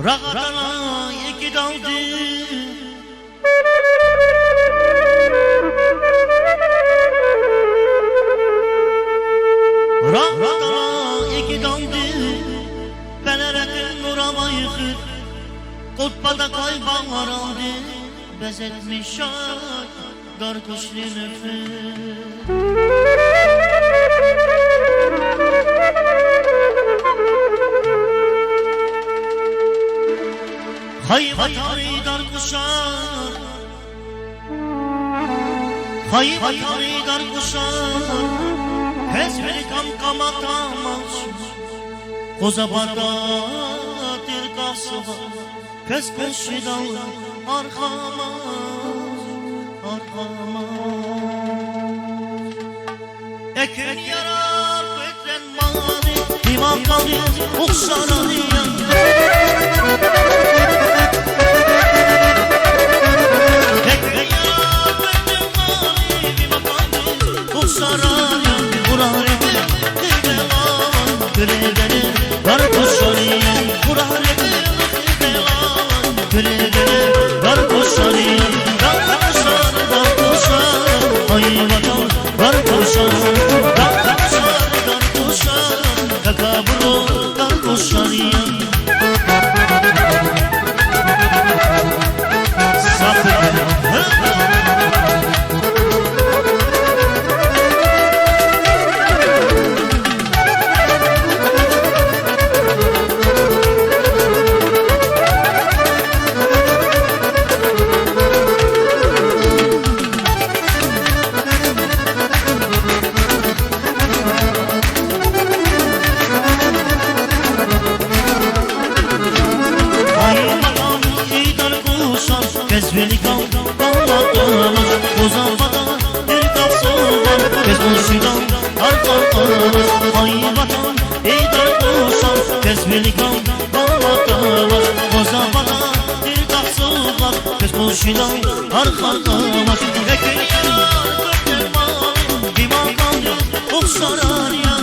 Rahatına iki daldı. Rahatına iki daldı. Beleretin nurama yıkır. Kutbada kaybanlar aldı. Bezetmiş ay dar kuşlu nefes. Hayvatari dar kuşar, hayvatari dar kuşar. Hezbeli kam atamaz. Kozabada tirkası var. Kes peşi dal arkama, arkama. Ekin yarar beklen mani, divan kalır uksana diyan. Saraya kurarebe devan gülleri dar koşarıya kurarebe devan gülleri dar koşarıya dar koşar ay vatan dar koşar dar koşar kakaburo dar koşarıya Kesbeli kal, bağladığımız Kozanfada bir kapsı var Kesbuşidan arkamız Ay vatan, ey dar kuşan Kesbeli kal, bağladığımız Kozanfada bir kapsı var Kesbuşidan arkamız Ekin yarar, gökten mavi Bir makamda, ok sarar ya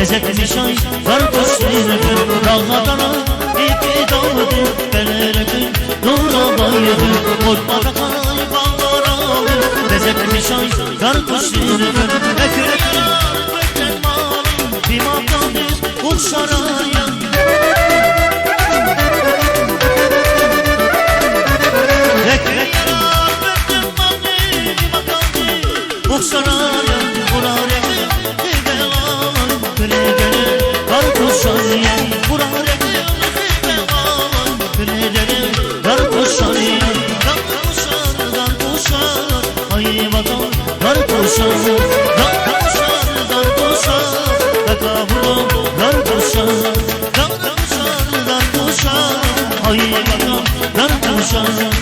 Bezetmiş ay dar kuşlu dağlarına iki daldı Beleretin nura bayılır Korkmada kay bağlar Bezetmiş ay dar kuşlu Ekrekler beklen malım Bir makamdır uçarar ya Ekrekler beklen malım Bir makamdır uçarar ya Kurare dar koşar ya kurare devan gülleri dar koşar ya dar koşar ay vatan dar koşar dar koşar takaburo dar koşar ay vatan dar koşar